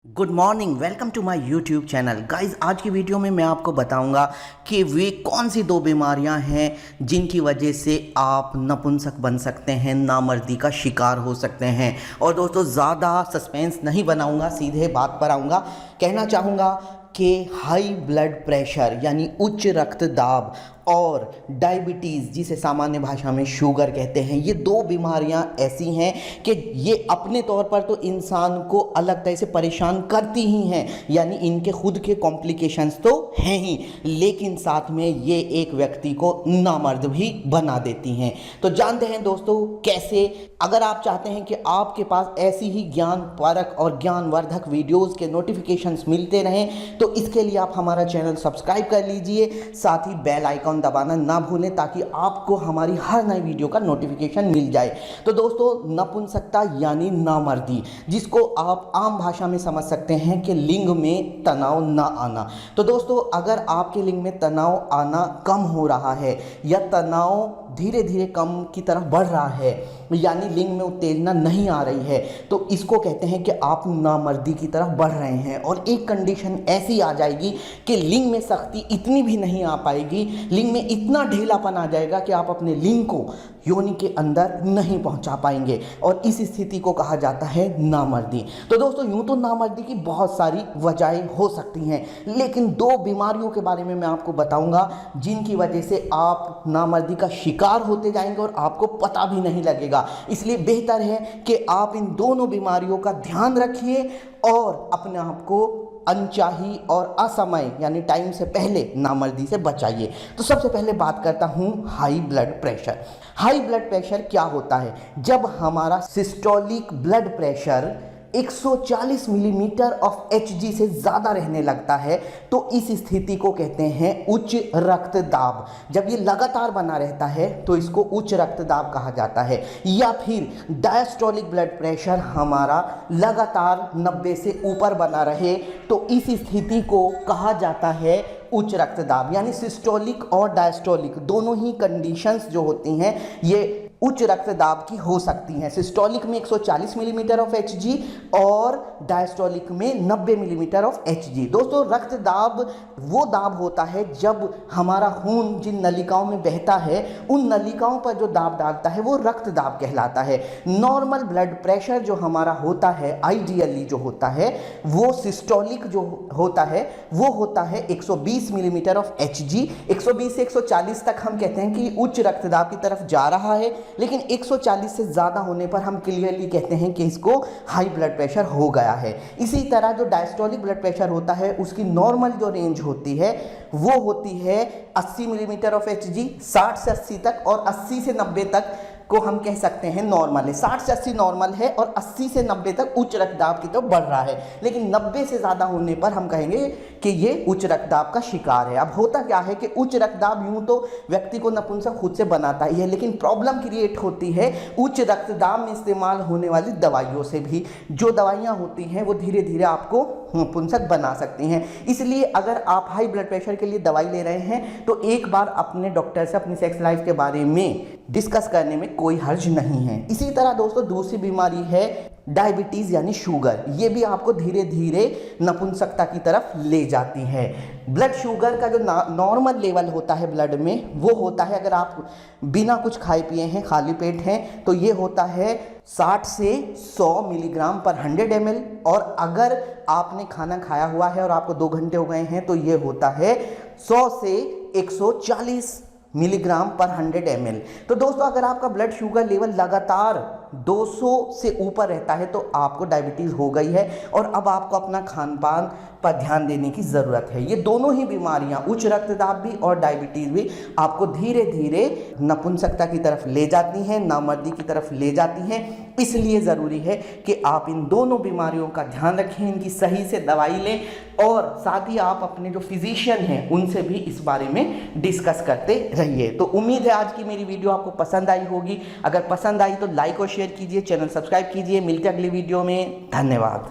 Good morning, welcome to my YouTube channel. Guys, आज की video में मैं आपको बताऊंगा कि वे कौन सी दो बीमारियां हैं जिनकी वजह से आप नपुंसक बन सकते हैं, नामर्दी का शिकार हो सकते हैं। और दोस्तों, ज़्यादा सस्पेंस नहीं बनाऊंगा, सीधे बात पर आऊँगा। कहना चाहूँगा कि हाई ब्लड प्रेशर यानी उच्च रक्तदाब और डायबिटीज़, जिसे सामान्य भाषा में शुगर कहते हैं, ये दो बीमारियां ऐसी हैं कि ये अपने तौर पर तो इंसान को अलग तरह से परेशान करती ही हैं, यानी इनके खुद के कॉम्प्लिकेशंस तो हैं ही, लेकिन साथ में ये एक व्यक्ति को नामर्द भी बना देती हैं। तो जानते हैं दोस्तों कैसे। अगर आप चाहते हैं कि आपके पास ऐसी ही ज्ञान परक और ज्ञानवर्धक वीडियोज़ के नोटिफिकेशंस मिलते रहें, तो इसके लिए आप हमारा चैनल सब्सक्राइब कर लीजिए, साथ ही बेल आइकन दबाना ना भूलें ताकि आपको हमारी हर नई वीडियो का नोटिफिकेशन मिल जाए। तो दोस्तों, नपुंसकता यानी नामर्दी, जिसको आप आम भाषा में समझ सकते हैं कि लिंग में तनाव ना आना। तो दोस्तों, अगर आपके लिंग में तनाव आना कम हो रहा है या तनाव धीरे धीरे कम की तरफ बढ़ रहा है, यानी लिंग में उत्तेजना नहीं आ रही है, तो इसको कहते हैं कि आप नामर्दी की तरफ बढ़ रहे हैं। और एक कंडीशन ऐसी आ जाएगी कि लिंग में सख्ती इतनी भी नहीं आ पाएगी, लिंग में इतना ढीलापन आ जाएगा कि आप अपने लिंग को योनि के अंदर नहीं पहुंचा पाएंगे, और इस स्थिति को कहा जाता है नामर्दी। तो दोस्तों, यूं तो नामर्दी की बहुत सारी वजहें हो सकती हैं, लेकिन दो बीमारियों के बारे में मैं आपको बताऊंगा जिनकी वजह से आप नामर्दी का शिकार होते जाएंगे और आपको पता भी नहीं लगेगा। इसलिए बेहतर है कि आप इन दोनों बीमारियों का ध्यान रखिए और अपने आप को अनचाही और असमय यानी टाइम से पहले नामर्दी से बचाइए। तो सबसे पहले बात करता हूं high blood pressure. High blood pressure क्या होता है? जब हमारा systolic blood pressure 140 millimetre of Hg से ज़्यादा रहने लगता है, तो इस स्थिति को कहते हैं उच्च रक्तदाब। जब ये लगातार बना रहता है तो इसको उच्च रक्तदाब कहा जाता है। या फिर डायस्टोलिक ब्लड प्रेशर हमारा लगातार 90 से ऊपर बना रहे, तो इस स्थिति को कहा जाता है उच्च रक्तदाब। यानी सिस्टोलिक और डायस्टोलिक दोनों ही कंडीशंस जो होती हैं ये उच्च रक्तदाब की हो सकती हैं। सिस्टोलिक में 140 मिलीमीटर ऑफ Hg और डायस्टोलिक में 90 मिलीमीटर ऑफ Hg। दोस्तों, रक्तदाब वो दाब होता है जब हमारा खून जिन नलिकाओं में बहता है उन नलिकाओं पर जो दाब डालता है वो रक्तदाब कहलाता है। नॉर्मल ब्लड प्रेशर जो हमारा होता है, आइडियली जो होता है, वो सिस्टोलिक जो होता है वो होता है 120 मिलीमीटर ऑफ Hg। 120 से 140 तक हम कहते हैं कि उच्च रक्तदाब की तरफ जा रहा है, लेकिन 140 से ज़्यादा होने पर हम क्लियरली कहते हैं कि इसको हाई ब्लड प्रेशर हो गया है। इसी तरह जो डायस्टोलिक ब्लड प्रेशर होता है उसकी नॉर्मल जो रेंज होती है वो होती है 80 मिलीमीटर ऑफ Hg, 60 से 80 तक, और 80 से 90 तक को हम कह सकते हैं नॉर्मल है। 60 से 80 नॉर्मल है और 80 से 90 तक उच्च रक्तदाब की तरफ बढ़ रहा है, लेकिन 90 से ज़्यादा होने पर हम कहेंगे कि ये उच्च रक्तदाब का शिकार है। अब होता क्या है कि उच्च रक्तदाब यूं तो व्यक्ति को नपुंसक खुद से बनाता ही है, लेकिन प्रॉब्लम क्रिएट होती है उच्च रक्तदाब में इस्तेमाल होने वाली दवाइयों से भी। जो दवाइयाँ होती हैं वो धीरे धीरे आपको नपुंसक बना सकती हैं। इसलिए अगर आप हाई ब्लड प्रेशर के लिए दवाई ले रहे हैं तो एक बार अपने डॉक्टर से अपनी सेक्स लाइफ के बारे में डिस्कस करने में कोई हर्ज नहीं है। इसी तरह दोस्तों, दूसरी बीमारी है डायबिटीज़ यानी शुगर। ये भी आपको धीरे धीरे नपुंसकता की तरफ ले जाती है। ब्लड शुगर का जो नॉर्मल लेवल होता है ब्लड में, वो होता है, अगर आप बिना कुछ खाए पिए हैं, खाली पेट हैं, तो ये होता है 60 से 100 मिलीग्राम पर 100 ml, और अगर आपने खाना खाया हुआ है और आपको 2 घंटे हो गए हैं तो ये होता है 100 से 140 मिलीग्राम पर 100 ml। तो दोस्तों, अगर आपका ब्लड शुगर लेवल लगातार 200 से ऊपर रहता है तो आपको डायबिटीज़ हो गई है, और अब आपको अपना खान पान पर ध्यान देने की ज़रूरत है। ये दोनों ही बीमारियां, उच्च रक्तदाब भी और डायबिटीज़ भी, आपको धीरे धीरे नपुंसकता की तरफ ले जाती हैं, नामर्दी की तरफ ले जाती हैं। इसलिए ज़रूरी है कि आप इन दोनों बीमारियों का ध्यान रखें, इनकी सही से दवाई लें, और साथ ही आप अपने जो फिजिशियन हैं उनसे भी इस बारे में डिस्कस करते रहिए। तो उम्मीद है आज की मेरी वीडियो आपको पसंद आई होगी। अगर पसंद आई तो लाइक और शेयर कीजिए, चैनल सब्सक्राइब कीजिए। मिलते अगली वीडियो में। धन्यवाद।